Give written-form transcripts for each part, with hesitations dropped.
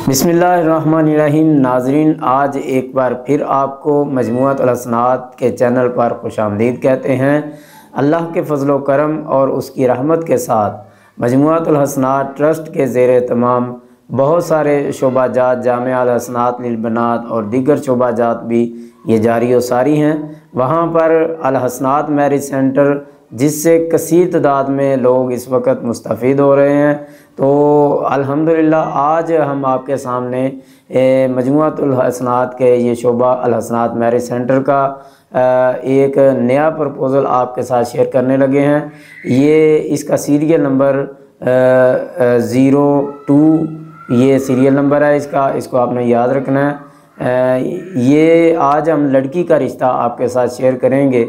बिस्मिल्लाहिर्रहमानिर्रहीम। नाज़रीन, आज एक बार फिर आपको मजमुअतुल हसनात के चैनल पर खुशामदीद कहते हैं। अल्लाह के फजलो करम और उसकी रहमत के साथ मजमुअतुल हसनात ट्रस्ट के ज़ेर तमाम बहुत सारे शोबाजात जामिया अल हसनात लिल बनात और दीगर शोबाजात भी ये जारी व सारी हैं। वहाँ पर अल हसनात मैरिज सेंटर जिससे कसीर तादाद में लोग इस वक्त मुस्तफ़ीद हो रहे हैं। तो अल्हम्दुलिल्लाह आज हम आपके सामने मजमुअतुल हसनात के ये शोबा अल हसनात मैरिज सेंटर का एक नया प्रपोज़ल आपके साथ शेयर करने लगे हैं। ये इसका सीरियल नंबर 02 ये सीरियल नंबर है इसको आपने याद रखना है। ये आज हम लड़की का रिश्ता आपके साथ शेयर करेंगे।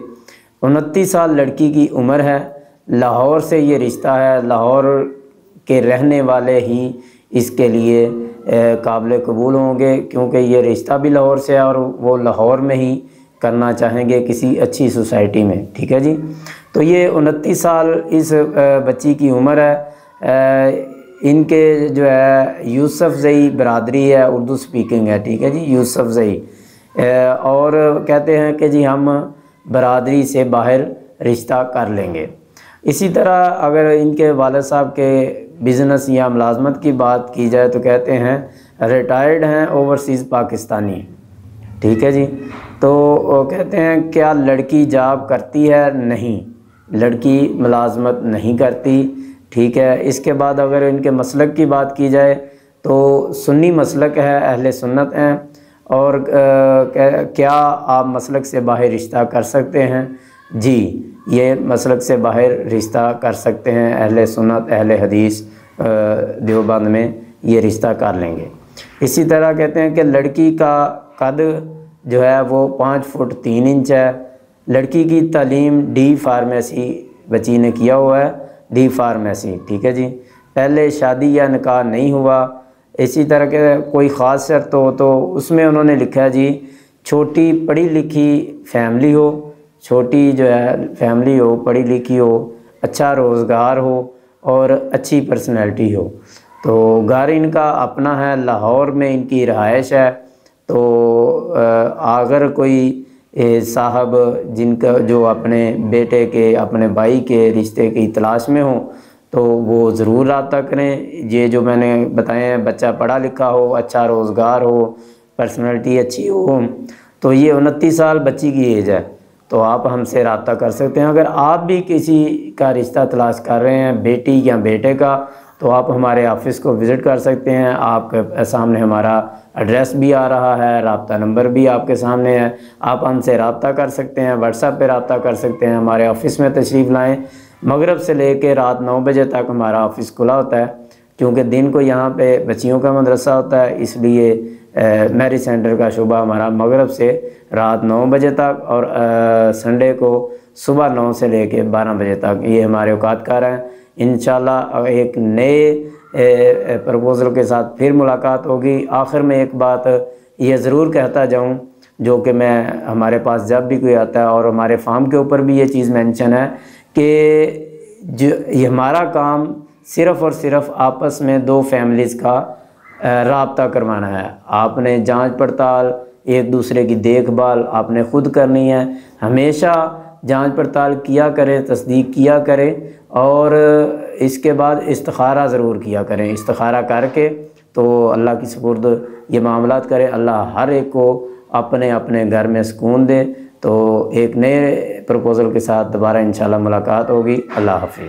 29 साल लड़की की उम्र है। लाहौर से ये रिश्ता है। लाहौर के रहने वाले ही इसके लिए काबिल कबूल होंगे, क्योंकि ये रिश्ता भी लाहौर से है और वो लाहौर में ही करना चाहेंगे किसी अच्छी सोसाइटी में। ठीक है जी। तो ये 29 साल इस बच्ची की उम्र है। इनके जो है यूसुफजई बरादरी है, उर्दू स्पीकिंग है। ठीक है जी, यूसुफजई। और कहते हैं कि जी हम बरादरी से बाहर रिश्ता कर लेंगे। इसी तरह अगर इनके वालिद साहब के बिज़नेस या मुलाजमत की बात की जाए तो कहते हैं रिटायर्ड हैं, ओवरसीज़ पाकिस्तानी। ठीक है जी। तो कहते हैं क्या लड़की जॉब करती है? नहीं, लड़की मुलाजमत नहीं करती। ठीक है। इसके बाद अगर इनके मसलक की बात की जाए तो सुन्नी मसलक है, अहले सुन्नत हैं। और क्या आप मसलक से बाहर रिश्ता कर सकते हैं? जी, ये मसलक से बाहर रिश्ता कर सकते हैं। अहले सुन्नत अहले हदीस देवबंद में ये रिश्ता कर लेंगे। इसी तरह कहते हैं कि लड़की का कद जो है वो 5 फुट 3 इंच है। लड़की की तालीम डी फार्मेसी बच्ची ने किया हुआ है, डी फार्मेसी। ठीक है जी। पहले शादी या निकाह नहीं हुआ। इसी तरह के कोई ख़ास शर्त हो तो उसमें उन्होंने लिखा है जी छोटी पढ़ी लिखी फैमिली हो, छोटी जो है फैमिली हो, पढ़ी लिखी हो, अच्छा रोज़गार हो और अच्छी पर्सनैलिटी हो। तो घर इनका अपना है, लाहौर में इनकी रहायश है। तो अगर कोई साहब जिनका जो अपने बेटे के अपने भाई के रिश्ते की तलाश में हो तो वो ज़रूर रब्ता करें। ये जो मैंने बताए हैं, बच्चा पढ़ा लिखा हो, अच्छा रोज़गार हो, पर्सनैलिटी अच्छी हो। तो ये 29 साल बच्ची की एज है, तो आप हमसे रब्ता कर सकते हैं। अगर आप भी किसी का रिश्ता तलाश कर रहे हैं, बेटी या बेटे का, तो आप हमारे ऑफ़िस को विज़िट कर सकते हैं। आपके सामने हमारा एड्रेस भी आ रहा है, रब्ता नंबर भी आपके सामने है। आप हमसे रब्ता कर सकते हैं, व्हाट्सएप पे रब्ता कर सकते हैं। हमारे ऑफ़िस में तशरीफ़ लाएँ। मगरिब से लेकर रात 9 बजे तक हमारा ऑफ़िस खुला होता है, क्योंकि दिन को यहाँ पे बच्चियों का मदरसा होता है। इसलिए मैरिज सेंटर का शुबा हमारा मगरिब से रात 9 बजे तक और संडे को सुबह 9 से लेकर 12 बजे तक ये हमारे औकातकार हैं। इंशाल्लाह एक नए प्रपोज़ल के साथ फिर मुलाकात होगी। आखिर में एक बात ये ज़रूर कहता जाऊँ, जो कि मैं हमारे पास जब भी कोई आता है और हमारे फार्म के ऊपर भी ये चीज़ मेंशन है कि जो ये हमारा काम सिर्फ़ और सिर्फ आपस में 2 फैमिलीज़ का राब्ता करवाना है। आपने जांच पड़ताल, एक दूसरे की देखभाल आपने ख़ुद करनी है। हमेशा जांच पड़ताल किया करें, तस्दीक किया करें और इसके बाद इस्तिखारा ज़रूर किया करें। इस्तिखारा करके तो अल्लाह की सुपुर्द ये मामलात करें। अल्लाह हर एक को अपने अपने घर में सुकून दे। तो एक नए प्रपोज़ल के साथ दोबारा इंशाल्लाह मुलाकात होगी। अल्लाह हाफ़िज़।